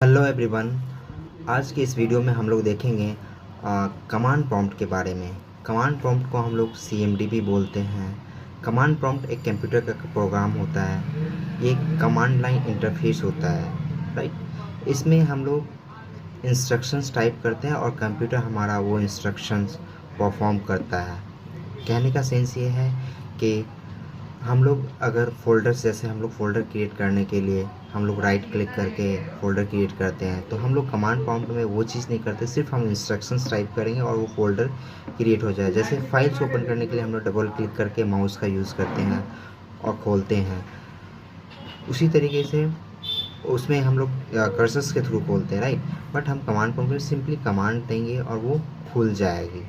Hello everyone. आज के इस वीडियो में हम लोग देखेंगे कमांड प्रॉम्प्ट के बारे में। कमांड प्रॉम्प्ट को हम लोग CMD भी बोलते हैं। कमांड प्रॉम्प्ट एक कंप्यूटर का प्रोग्राम होता है, ये कमांड लाइन इंटरफेस होता है, राइट। इसमें हम लोग इंस्ट्रक्शंस टाइप करते हैं और कंप्यूटर हमारा वो इंस्ट्रक्शंस परफॉर्म करता है। कहने का सेंस ये है कि हम लोग अगर फ़ोल्डर्स, जैसे हम लोग फ़ोल्डर क्रिएट करने के लिए हम लोग राइट क्लिक करके फ़ोल्डर क्रिएट करते हैं, तो हम लोग कमांड प्रॉम्प्ट में वो चीज़ नहीं करते, सिर्फ हम इंस्ट्रक्शंस टाइप करेंगे और वो फ़ोल्डर क्रिएट हो जाए। जैसे फाइल्स ओपन करने के लिए हम लोग डबल क्लिक करके माउस का यूज़ करते हैं और खोलते हैं, उसी तरीके से उसमें हम लोग कर्सर्स के थ्रू खोलते हैं, राइट। बट हम कमांड प्रॉम्प्ट में सिंपली कमांड देंगे और वो खुल जाएगी।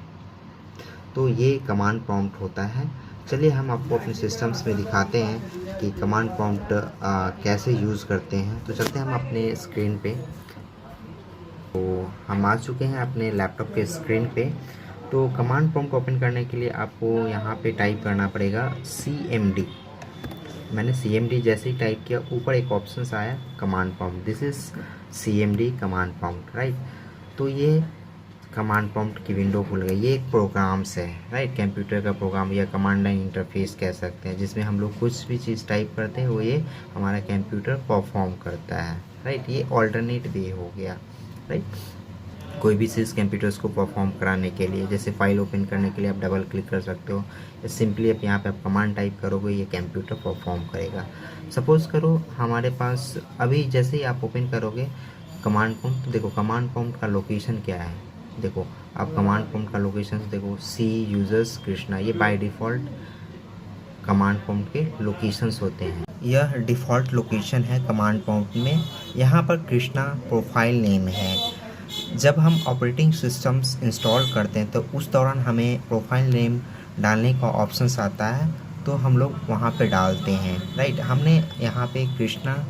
तो ये कमांड प्रॉम्प्ट होता है। चलिए हम आपको अपने सिस्टम्स में दिखाते हैं कि कमांड प्रॉम्प्ट कैसे यूज़ करते हैं। तो चलते हैं हम अपने स्क्रीन पे। तो हम आ चुके हैं अपने लैपटॉप के स्क्रीन पे। तो कमांड प्रॉम्प्ट ओपन करने के लिए आपको यहाँ पे टाइप करना पड़ेगा CMD। मैंने CMD जैसे ही टाइप किया, ऊपर एक ऑप्शन आया command prompt, this is CMD command prompt, right. तो ये कमांड प्रॉम्प्ट की विंडो खुल गई। ये एक प्रोग्राम्स है, राइट, कंप्यूटर का प्रोग्राम या कमांड लाइन इंटरफेस कह सकते हैं, जिसमें हम लोग कुछ भी चीज़ टाइप करते हैं वो ये हमारा कंप्यूटर परफॉर्म करता है, राइट। ये ऑल्टरनेट वे हो गया, राइट। कोई भी चीज़ कंप्यूटर्स को परफॉर्म कराने के लिए, जैसे फाइल ओपन करने के लिए आप डबल क्लिक कर सकते हो, या सिंपली आप यहाँ पे आप कमांड टाइप करोगे, ये कंप्यूटर परफॉर्म करेगा। सपोज़ करो हमारे पास अभी जैसे ही आप ओपन करोगे कमांड प्रॉम्प्ट, तो देखो कमांड प्रॉम्प्ट का लोकेशन क्या है। देखो आप कमांड प्रॉम्प्ट का लोकेशन देखो, सी यूजर्स कृष्णा, ये बाय डिफ़ॉल्ट कमांड प्रॉम्प्ट के लोकेशंस होते हैं। यह डिफ़ॉल्ट लोकेशन है कमांड प्रॉम्प्ट में। यहाँ पर कृष्णा प्रोफाइल नेम है। जब हम ऑपरेटिंग सिस्टम्स इंस्टॉल करते हैं तो उस दौरान हमें प्रोफाइल नेम डालने का ऑप्शंस आता है, तो हम लोग वहाँ पे डालते हैं, राइट। हमने यहाँ पे कृष्णा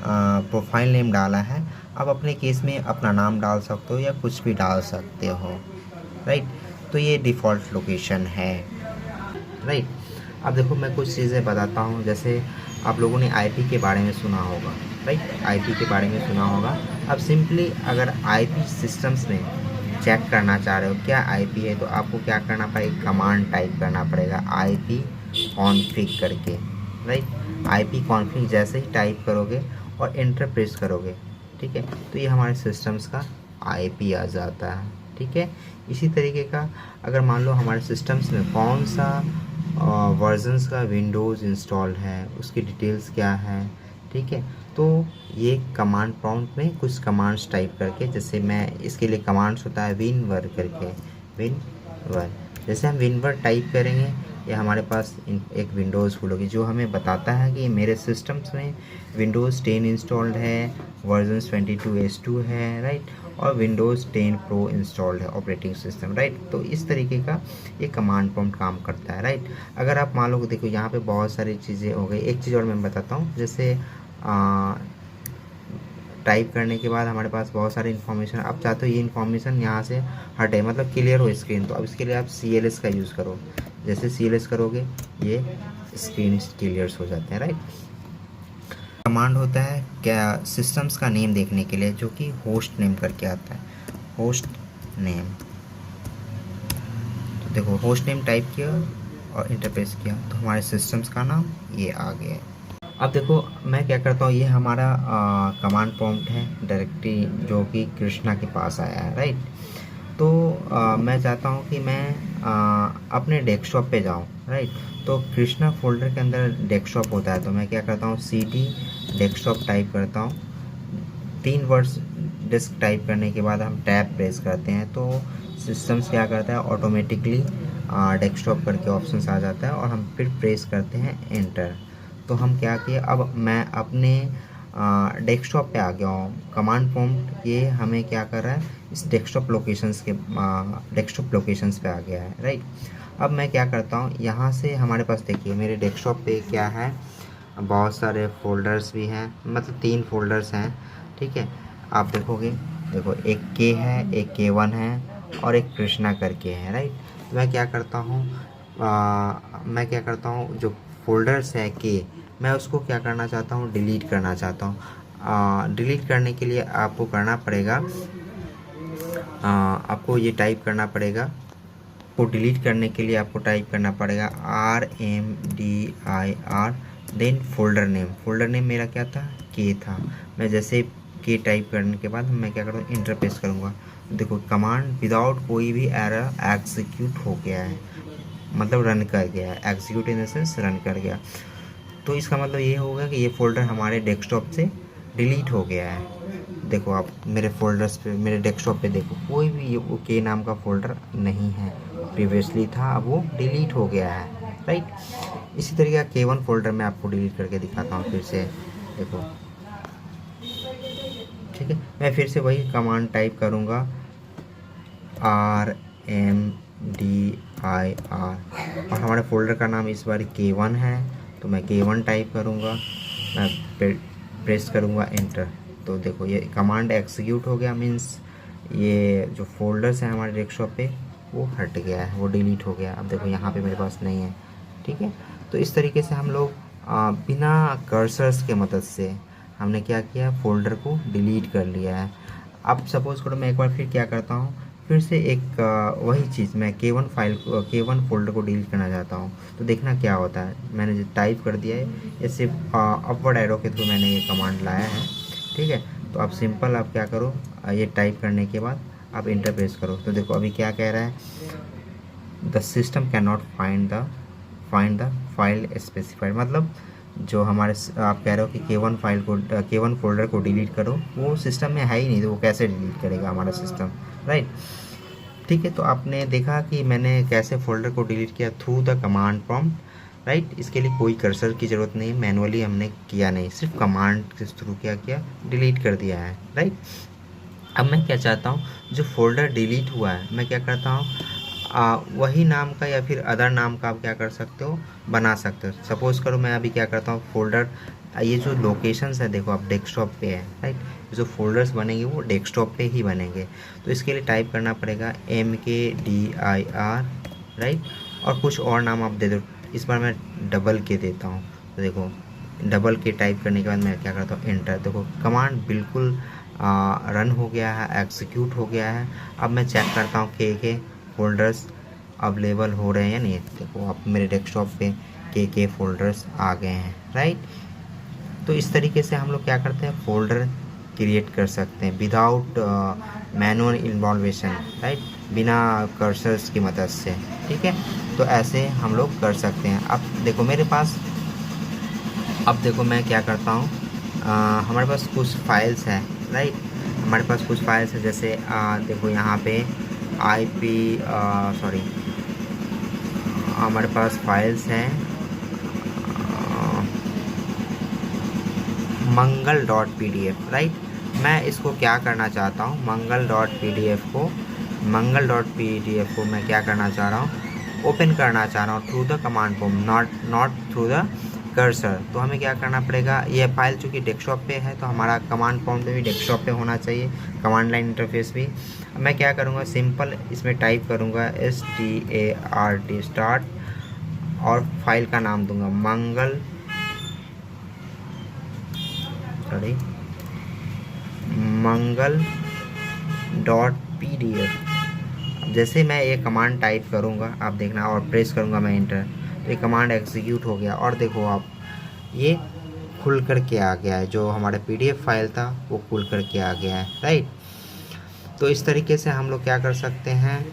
प्रोफाइल नेम डाला है। अब अपने केस में अपना नाम डाल सकते हो या कुछ भी डाल सकते हो, राइट। तो ये डिफ़ॉल्ट लोकेशन है, राइट। अब देखो मैं कुछ चीज़ें बताता हूँ। जैसे आप लोगों ने IP के बारे में सुना होगा, राइट, IP के बारे में सुना होगा। अब सिंपली अगर IP सिस्टम्स में चेक करना चाह रहे हो क्या IP है, तो आपको क्या करना पड़ेगा, कमांड टाइप करना पड़ेगा IP कॉन्फ़िग करके, राइट। IP कॉन्फ़िग जैसे ही टाइप करोगे और एंटर प्रेस करोगे, ठीक है, तो ये हमारे सिस्टम्स का IP आ जाता है, ठीक है। इसी तरीके का अगर मान लो हमारे सिस्टम्स में कौन सा वर्जन्स का विंडोज़ इंस्टॉल्ड है, उसकी डिटेल्स क्या है, ठीक है, तो ये कमांड प्रॉम्प्ट में कुछ कमांड्स टाइप करके, जैसे मैं इसके लिए कमांड्स होता है विनवर करके, विनवर, जैसे हम विनवर टाइप करेंगे ये हमारे पास एक विंडोज़ खुलेगी जो हमें बताता है कि मेरे सिस्टम्स में विंडोज़ 10 इंस्टॉल्ड है, वर्जन 22H2 है, राइट, और विंडोज़ 10 प्रो इंस्टॉल्ड है ऑपरेटिंग सिस्टम, राइट। तो इस तरीके का ये कमांड प्रॉम्प्ट काम करता है, राइट। अगर आप मान लो कि देखो यहाँ पे बहुत सारी चीज़ें हो गई, एक चीज़ और मैं बताता हूँ। जैसे टाइप करने के बाद हमारे पास बहुत सारी इन्फॉर्मेशन, आप चाहते हो ये इन्फॉर्मेशन यहाँ से हटे, मतलब क्लियर हो स्क्रीन, तो अब इसके लिए आप CLS का यूज़ करो। जैसे CLS करोगे ये स्क्रीन क्लियर्स हो जाते हैं, राइट। कमांड होता है क्या, सिस्टम्स का नेम देखने के लिए, जो कि होस्ट नेम करके आता है, होस्ट नेम। तो देखो होस्ट नेम टाइप किया और इंटरप्रेस किया तो हमारे सिस्टम्स का नाम ये आ गया। अब देखो मैं क्या करता हूँ, ये हमारा कमांड प्रॉम्प्ट है डायरेक्टली जो कि कृष्णा के पास आया है, राइट। तो मैं चाहता हूँ कि मैं अपने डेस्कटॉप पे जाऊँ, राइट। तो कृष्णा फोल्डर के अंदर डेस्कटॉप होता है, तो मैं क्या करता हूँ CD डेस्कटॉप टाइप करता हूँ। 3 वर्ड्स डिस्क टाइप करने के बाद हम टैब प्रेस करते हैं तो सिस्टम्स क्या करता है, ऑटोमेटिकली डेस्कटॉप करके ऑप्शंस आ जाता है और हम फिर प्रेस करते हैं एंटर। तो हम क्या किए, अब मैं अपने डेस्कटॉप पे आ गया हूँ। कमांड प्रॉम्प्ट ये हमें क्या कर रहा है, इस डेस्कटॉप लोकेशंस पे आ गया है, राइट। अब मैं क्या करता हूँ, यहाँ से हमारे पास देखिए मेरे डेस्कटॉप पे क्या है, बहुत सारे फ़ोल्डर्स भी हैं, मतलब 3 फ़ोल्डर्स हैं, ठीक है। आप देखोगे, देखो एक K है, एक K1 है और एक कृष्णा करके है, राइट। तो मैं क्या करता हूँ जो फ़ोल्डर्स है K, मैं उसको क्या करना चाहता हूँ, डिलीट करना चाहता हूँ। डिलीट करने के लिए आपको करना पड़ेगा, आपको ये टाइप करना पड़ेगा, को डिलीट करने के लिए आपको टाइप करना पड़ेगा RMDIR, देन फोल्डर नेम मेरा क्या था, के था। मैं जैसे के टाइप करने के बाद मैं क्या करूँगा, इंटर प्रेस करूँगा। देखो कमांड विदाउट कोई भी एरर एग्जीक्यूट हो गया है, मतलब रन कर गया है, execute in the sense run कर गया। तो इसका मतलब ये होगा कि ये फ़ोल्डर हमारे डेस्कटॉप से डिलीट हो गया है। देखो आप मेरे फ़ोल्डर्स पे, मेरे डेस्कटॉप पे देखो कोई भी ये के नाम का फ़ोल्डर नहीं है, प्रीवियसली था, अब वो डिलीट हो गया है, राइट। इसी तरीके का K1 फ़ोल्डर मैं आपको डिलीट करके दिखाता हूँ फिर से। देखो ठीक है, मैं फिर से वही कमांड टाइप करूँगा RMDIR, और हमारे फ़ोल्डर का नाम इस बार K1 है, तो मैं K1 टाइप करूँगा, मैं प्रेस करूँगा एंटर। तो देखो ये कमांड एग्जीक्यूट हो गया, मीन्स ये जो फोल्डर्स हैं हमारे डेस्कटॉप पे वो हट गया है, वो डिलीट हो गया। अब देखो यहाँ पे मेरे पास नहीं है, ठीक है। तो इस तरीके से हम लोग बिना कर्सर्स के मदद से हमने क्या किया, फ़ोल्डर को डिलीट कर लिया है। अब सपोज़ करो मैं एक बार फिर क्या करता हूँ, फिर से एक वही चीज़ मैं K1 K1 फोल्डर को डिलीट करना चाहता हूँ। तो देखना क्या होता है, मैंने जो टाइप कर दिया है, ये सिर्फ अपवर्ड एरो के थ्रू मैंने ये कमांड लाया है, ठीक है। तो आप सिंपल आप क्या करो, ये टाइप करने के बाद आप इंटर प्रेस करो। तो देखो अभी क्या कह रहा है, the system can not find the file specified, मतलब जो हमारे आप कह रहे हो कि K1 फोल्डर को डिलीट करो, वो सिस्टम में है ही नहीं, तो वो कैसे डिलीट करेगा हमारा सिस्टम, राइट। ठीक है, तो आपने देखा कि मैंने कैसे फोल्डर को डिलीट किया, through the command prompt, right. इसके लिए कोई कर्सर की ज़रूरत नहीं, मैनुअली हमने किया नहीं, सिर्फ कमांड के थ्रू क्या किया, डिलीट कर दिया है, राइट। अब मैं क्या चाहता हूँ, जो फोल्डर डिलीट हुआ है मैं क्या करता हूँ, वही नाम का या फिर अदर नाम का आप क्या कर सकते हो, बना सकते हो। सपोज़ करो मैं अभी क्या करता हूँ, फोल्डर, ये जो लोकेशंस है देखो आप डेस्कटॉप पे है, राइट। जो फोल्डर्स बनेंगे वो डेस्कटॉप पे ही बनेंगे। तो इसके लिए टाइप करना पड़ेगा MKDIR, राइट, और कुछ और नाम आप दे दो। इस बार मैं डबल के देता हूँ। तो देखो डबल के टाइप करने के बाद मैं क्या करता हूँ, एंटर। देखो कमांड बिल्कुल रन हो गया है, एग्जीक्यूट हो गया है। अब मैं चेक करता हूँ के फोल्डर्स अवेलेबल हो रहे हैं या नहीं। देखो अब मेरे डेस्कटॉप पे के फोल्डर्स आ गए हैं, राइट। तो इस तरीके से हम लोग क्या करते हैं, फोल्डर क्रिएट कर सकते हैं विदाउट मैनुअल इन्वॉल्वेशन, राइट, बिना कर्सर्स की मदद से, ठीक है। तो ऐसे हम लोग कर सकते हैं। अब देखो मेरे पास, अब देखो मैं क्या करता हूँ, हमारे पास कुछ फाइल्स हैं, राइट। हमारे पास कुछ फाइल्स हैं, जैसे देखो यहाँ पे सॉरी, हमारे पास फाइल्स हैं मंगल.pdf, राइट। मैं इसको क्या करना चाहता हूँ, मंगल.pdf को मैं क्या करना चाह रहा हूँ, ओपन करना चाह रहा हूँ through the command prompt, not through the cursor. तो हमें क्या करना पड़ेगा, ये फाइल चूँकि डेस्कटॉप पे है तो हमारा कमांड प्रॉम्प्ट भी डेस्कटॉप पे होना चाहिए, कमांड लाइन इंटरफेस भी। मैं क्या करूँगा, सिंपल इसमें टाइप करूँगा START स्टार्ट, और फाइल का नाम दूंगा मंगल.pdf। जैसे मैं ये कमांड टाइप करूँगा आप देखना, और प्रेस करूँगा मैं इंटर, तो ये कमांड एग्जीक्यूट हो गया। और देखो आप ये खुल कर के आ गया है, जो हमारा PDF फाइल था वो खुल कर के आ गया है, राइट। तो इस तरीके से हम लोग क्या कर सकते हैं,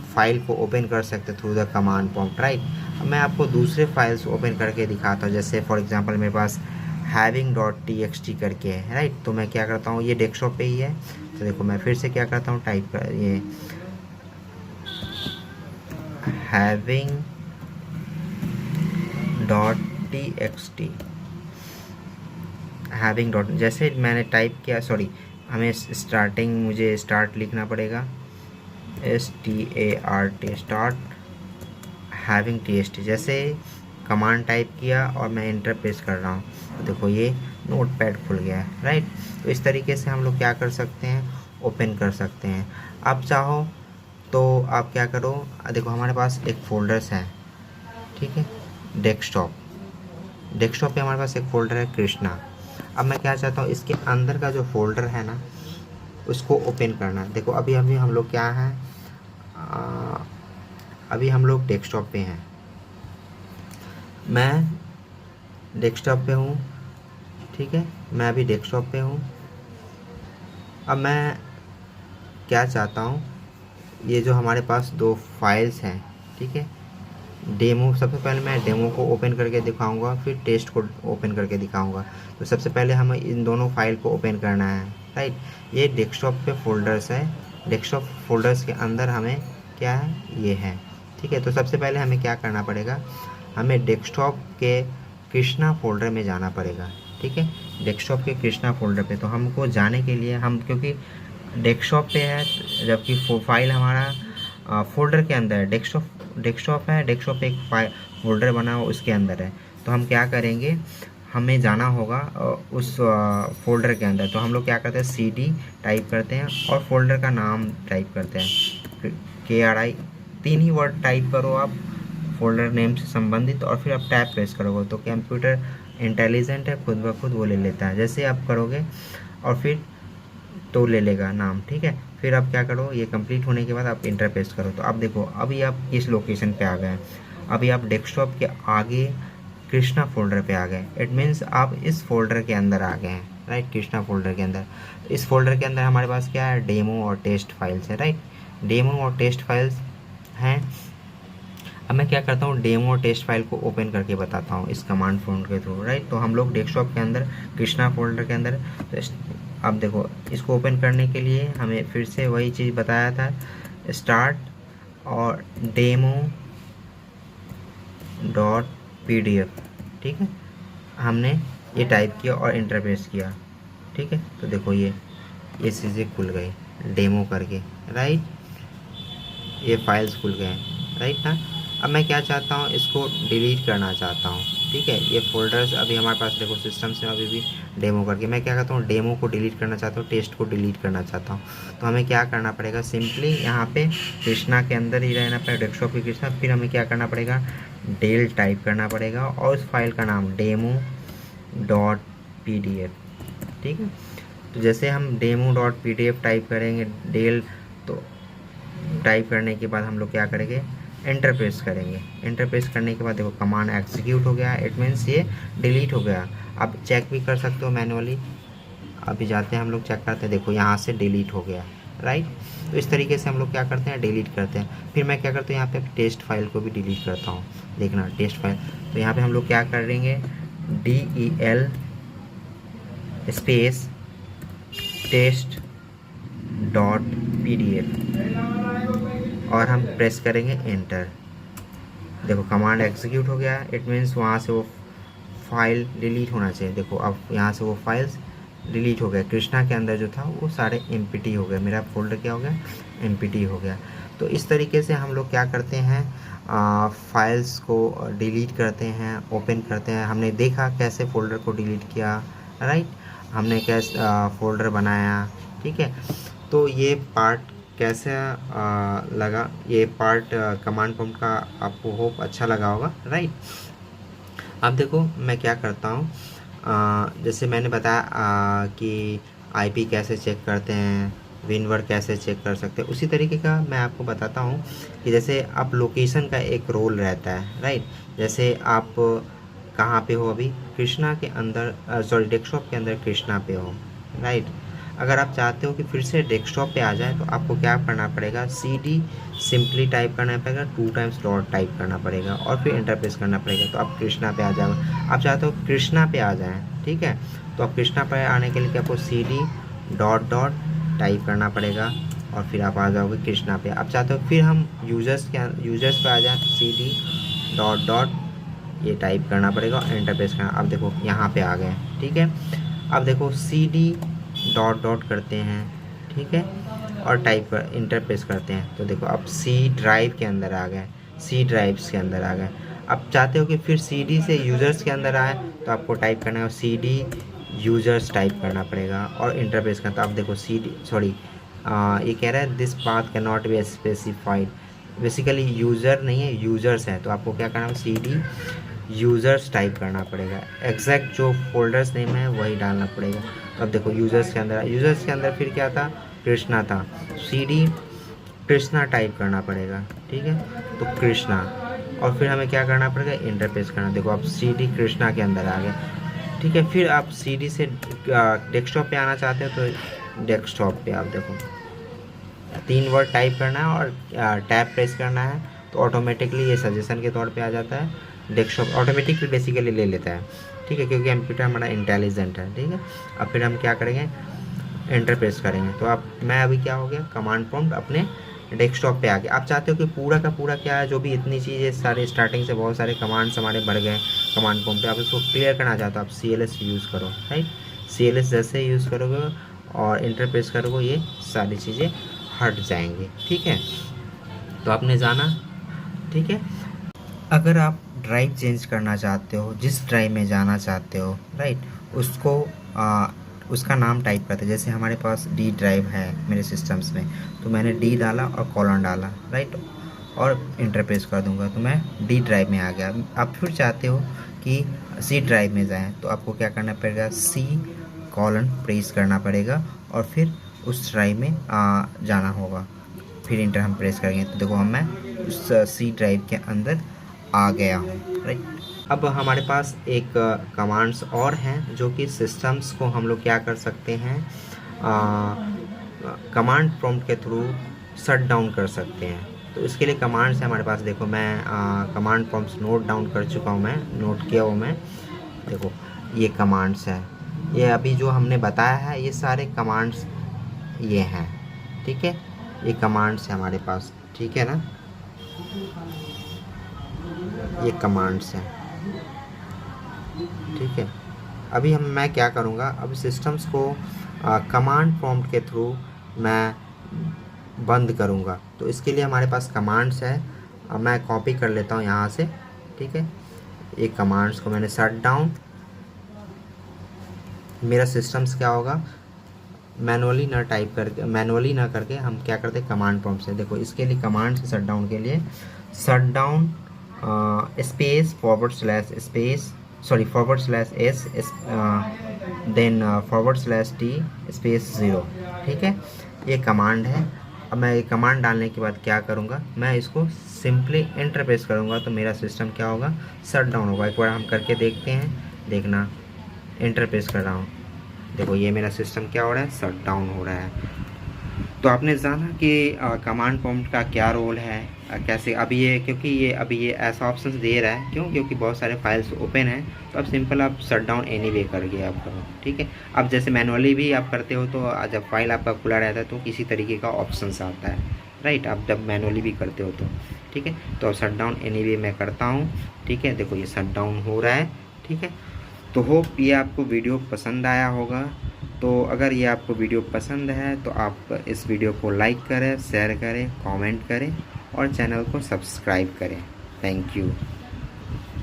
फाइल को ओपन कर सकते through the command prompt, right. मैं आपको दूसरे फाइल्स ओपन करके दिखाता हूँ, जैसे फॉर एग्जांपल मेरे पास having.txt करके है, राइट। तो मैं क्या करता हूँ, ये डेस्कटॉप पे ही है। तो देखो मैं फिर से क्या करता हूँ, टाइप कर ये having.txt, जैसे मैंने टाइप किया, सॉरी हमें स्टार्टिंग, मुझे स्टार्ट लिखना पड़ेगा, START स्टार्ट having.txt। जैसे कमांड टाइप किया और मैं इंटर प्रेस कर रहा हूँ, तो देखो ये नोटपैड खुल गया है, राइट। तो इस तरीके से हम लोग क्या कर सकते हैं, ओपन कर सकते हैं। आप चाहो तो आप क्या करो, देखो हमारे पास एक फोल्डर्स है, ठीक है, डेस्कटॉप पे हमारे पास एक फ़ोल्डर है कृष्णा। अब मैं क्या चाहता हूँ, इसके अंदर का जो फोल्डर है ना उसको ओपन करना। देखो अभी अभी हम लोग क्या हैं, अभी हम लोग डेस्कटॉप पे हैं, मैं डेस्कटॉप पे हूँ, ठीक है, मैं अभी डेस्कटॉप पे हूँ। अब मैं क्या चाहता हूँ, ये जो हमारे पास दो फाइल्स हैं, ठीक है, डेमो, सबसे पहले मैं डेमो को ओपन करके दिखाऊंगा, फिर टेस्ट को ओपन करके दिखाऊंगा। तो सबसे पहले हमें इन दोनों फाइल को ओपन करना है, राइट। ये डेस्कटॉप पे फोल्डर्स है, डेस्कटॉप फोल्डर्स के अंदर हमें क्या है, ये है, ठीक है। तो सबसे पहले हमें क्या करना पड़ेगा, हमें डेस्कटॉप के कृष्णा फोल्डर में जाना पड़ेगा, ठीक है, डेस्कटॉप के कृष्णा फोल्डर पे। तो हमको जाने के लिए हम, क्योंकि डेस्कटॉप पे है, जबकि फाइल हमारा फोल्डर के अंदर है, डेस्कटॉप है, डेस्कटॉप पे एक फाइल फोल्डर बना हुआ उसके अंदर है। तो हम क्या करेंगे, हमें जाना होगा उस फोल्डर के अंदर। तो हम लोग क्या करते हैं, CD टाइप करते हैं और फोल्डर का नाम टाइप करते हैं, KRI, 3 ही वर्ड टाइप करो आप फोल्डर नेम से संबंधित, और फिर आप टैब प्रेस करोगे तो कंप्यूटर इंटेलिजेंट है, खुद ब खुद वो ले लेता है। जैसे आप करोगे और फिर तो ले लेगा नाम, ठीक है। फिर आप क्या करो, ये कंप्लीट होने के बाद आप इंटर पेस्ट करो। तो अब देखो अभी आप किस लोकेशन पे आ गए हैं, अभी आप डेस्कटॉप के आगे कृष्णा फोल्डर पे आ गए। इट मीन्स आप इस फोल्डर के अंदर आ गए हैं, राइट, कृष्णा फोल्डर के अंदर। इस फोल्डर के अंदर हमारे पास क्या है, डेमो और टेस्ट फाइल्स है, राइट, डेमो और टेस्ट फाइल्स हैं। अब मैं क्या करता हूँ, डेमो और टेस्ट फाइल को ओपन करके बताता हूँ इस कमांड प्रॉम्प्ट के थ्रू, राइट। तो हम लोग डेस्कटॉप के अंदर कृष्णा फोल्डर के अंदर, अब देखो इसको ओपन करने के लिए हमें फिर से वही चीज़ बताया था, स्टार्ट और डेमो .pdf, ठीक है, हमने ये टाइप किया और इंटर प्रेस किया, ठीक है। तो देखो ये चीज़ें खुल गई डेमो करके, राइट, ये फाइल्स खुल गए, राइट ना। अब मैं क्या चाहता हूँ, इसको डिलीट करना चाहता हूँ, ठीक है। ये फोल्डर्स अभी हमारे पास देखो सिस्टम से अभी भी डेमो करके, मैं क्या करता हूँ, डेमो को डिलीट करना चाहता हूँ, टेस्ट को डिलीट करना चाहता हूँ। तो हमें क्या करना पड़ेगा, सिंपली यहाँ पे कृष्णा के अंदर ही रहना पड़ेगा, डेस्कटॉप की कृष्णा। फिर हमें क्या करना पड़ेगा, डेल टाइप करना पड़ेगा और उस फाइल का नाम demo.pdf, ठीक है। तो जैसे हम demo.pdf टाइप करेंगे डेल, तो टाइप करने के बाद हम लोग क्या करेंगे, एंटर प्रेस करेंगे। एंटर प्रेस करने के बाद देखो कमांड एग्जीक्यूट हो गया, इट मीन्स ये डिलीट हो गया। आप चेक भी कर सकते हो मैनुअली, अभी जाते हैं हम लोग चेक करते हैं, देखो यहाँ से डिलीट हो गया, राइट। तो इस तरीके से हम लोग क्या करते हैं, डिलीट करते हैं। फिर मैं क्या करता हूँ, यहाँ पे टेस्ट फाइल को भी डिलीट करता हूँ, देखना टेस्ट फाइल। तो यहाँ पे हम लोग क्या करेंगे, DEL स्पेस test.pdf और हम प्रेस करेंगे एंटर। देखो कमांड एग्जीक्यूट हो गया, इट मीन्स वहाँ से वो फाइल डिलीट होना चाहिए। देखो अब यहाँ से वो फाइल्स डिलीट हो गया, कृष्णा के अंदर जो था वो सारे एम्प्टी हो गए, मेरा फोल्डर क्या हो गया, एम्प्टी हो गया। तो इस तरीके से हम लोग क्या करते हैं, फाइल्स को डिलीट करते हैं, ओपन करते हैं। हमने देखा कैसे फ़ोल्डर को डिलीट किया, राइट, हमने कैसे फ़ोल्डर बनाया, ठीक है। तो ये पार्ट कैसे लगा, ये पार्ट कमांड प्रॉम्प्ट का आपको होप अच्छा लगा होगा, राइट। अब देखो मैं क्या करता हूँ, जैसे मैंने बताया कि IP कैसे चेक करते हैं, विनवर कैसे चेक कर सकते हैं, उसी तरीके का मैं आपको बताता हूँ कि जैसे आप लोकेशन का एक रोल रहता है, राइट। जैसे आप कहाँ पे हो, अभी कृष्णा के अंदर, सॉरी डेस्कटॉप के अंदर कृष्णा पे हो, राइट। अगर आप चाहते हो कि फिर से डेस्कटॉप पे आ जाए तो आपको क्या करना पड़ेगा, CD सिंपली टाइप करना पड़ेगा, 2 टाइम्स डॉट टाइप करना पड़ेगा और फिर एंटर प्रेस करना पड़ेगा। तो आप कृष्णा पे आ जाओगे। आप चाहते हो कृष्णा पे आ जाएं, ठीक है, तो आप कृष्णा पे आने के लिए आपको CD डॉट डॉट टाइप करना पड़ेगा और फिर आप आ जाओगे कृष्णा पे। आप चाहते हो फिर हम यूजर्स पे आ जाएँ तो CD डॉट डॉट ये टाइप करना पड़ेगा और एंटर प्रेस करना। अब देखो यहाँ पे आ गए, ठीक है। अब देखो CD डॉट डॉट करते हैं, ठीक है, और टाइप कर इंटर प्रेस करते हैं। तो देखो अब C ड्राइव के अंदर आ गए, C ड्राइव्स के अंदर आ गए। अब चाहते हो कि फिर CD से यूज़र्स के अंदर आए तो आपको टाइप करना है CD यूज़र्स टाइप करना पड़ेगा और इंटर प्रेस करना। तो आप देखो ये कह रहा है this path can not be specified, basically user नहीं है, यूज़र्स है। तो आपको क्या करना है, CD यूज़र्स टाइप करना पड़ेगा, एग्जैक्ट जो फोल्डर्स नेम है वही डालना पड़ेगा। तो अब देखो यूज़र्स के अंदर फिर क्या था, कृष्णा था, CD कृष्णा टाइप करना पड़ेगा, ठीक है। तो कृष्णा, और फिर हमें क्या करना पड़ेगा, इंटर पेस्ट करना। देखो आप CD कृष्णा के अंदर आ गए, ठीक है। फिर आप CD से डेस्कटॉप पे आना चाहते हो तो डेस्कटॉप पे आप देखो 3 वर्ड टाइप करना है और टैब प्रेस करना है, तो ऑटोमेटिकली ये सजेशन के तौर पे आ जाता है। डेस्कटॉप ऑटोमेटिकली बेसिकली ले लेता है, ठीक है, क्योंकि कंप्यूटर हमारा इंटेलिजेंट है, ठीक है। अब फिर हम क्या करेंगे, एंटर प्रेस करेंगे। तो आप मैं अभी क्या हो गया, कमांड प्रॉम्प्ट अपने डेस्कटॉप पे आ गया। आप चाहते हो कि पूरा का पूरा क्या है, जो भी इतनी चीज़ें सारे स्टार्टिंग से बहुत सारे कमांड्स हमारे भर गए कमांड प्रॉम्प्ट पे, आप इसको क्लियर करना चाहते हो, आप CLS यूज़ करो, राइट। CLS जैसे यूज़ करोगे और इंटर प्रेस करोगे, ये सारी चीज़ें हट जाएंगी, ठीक है। तो आपने जाना, ठीक है। अगर आप ड्राइव चेंज करना चाहते हो, जिस ड्राइव में जाना चाहते हो, राइट, उसको उसका नाम टाइप करते हैं। जैसे हमारे पास D ड्राइव है मेरे सिस्टम्स में, तो मैंने D डाला और कॉलन डाला, राइट, और इंटर प्रेस कर दूंगा तो मैं D ड्राइव में आ गया। आप फिर चाहते हो कि C ड्राइव में जाएं, तो आपको क्या करना पड़ेगा, C कॉलन प्रेस करना पड़ेगा और फिर उस ड्राइव में जाना होगा। फिर इंटर हम प्रेस करेंगे तो देखो मैं उस C ड्राइव के अंदर आ गया हूँ, राइट। अब हमारे पास एक कमांड्स और हैं जो कि सिस्टम्स को हम लोग क्या कर सकते हैं, कमांड प्रॉम्प्ट के थ्रू शट डाउन कर सकते हैं। तो इसके लिए कमांड्स है हमारे पास। देखो मैं कमांड प्रॉम्प्ट्स नोट डाउन कर चुका हूँ, मैं नोट किया हूँ मैं। देखो ये कमांड्स है, ये अभी जो हमने बताया है ये सारे कमांड्स ये हैं, ठीक है। ये कमांड्स है हमारे पास, ठीक है ना, ये कमांड्स हैं, ठीक है। अभी मैं क्या करूँगा, अब सिस्टम्स को कमांड प्रॉम्प्ट के थ्रू मैं बंद करूँगा। तो इसके लिए हमारे पास कमांड्स है, मैं कॉपी कर लेता हूँ यहाँ से, ठीक है। ये कमांड्स को मैंने शट डाउन, मेरा सिस्टम्स क्या होगा, मैनुअली ना करके हम क्या करते हैं, कमांड प्रॉम्प्ट से। देखो इसके लिए कमांड से शट डाउन के लिए shut down space /S then /T space 0, ठीक है। ये कमांड है। अब मैं ये कमांड डालने के बाद क्या करूँगा, मैं इसको सिंपली एंटर प्रेस करूँगा तो मेरा सिस्टम क्या होगा, शट डाउन होगा। एक बार हम करके देखते हैं, देखना, एंटर प्रेस कर रहा हूँ, देखो ये मेरा सिस्टम क्या हो रहा है, शट डाउन हो रहा है। तो आपने जाना कि कमांड प्रॉम्प्ट का क्या रोल है, कैसे अभी ये, क्योंकि ये अभी ये ऐसा ऑप्शन दे रहा है, क्यों, क्योंकि बहुत सारे फाइल्स ओपन हैं। तो अब सिंपल आप शट डाउन एनीवे करके आप करो, ठीक है। अब जैसे मैनुअली भी आप करते हो तो जब फाइल आपका खुला रहता है तो किसी तरीके का ऑप्शन आता है, राइट। आप जब मैनुअली भी करते हो तो, ठीक है। तो शट डाउन एनीवे मैं करता हूँ, ठीक है। देखो ये शट डाउन हो रहा है, ठीक है। तो होप ये आपको वीडियो पसंद आया होगा। तो अगर ये आपको वीडियो पसंद है तो आप इस वीडियो को लाइक करें, शेयर करें, कमेंट करें और चैनल को सब्सक्राइब करें। Thank you.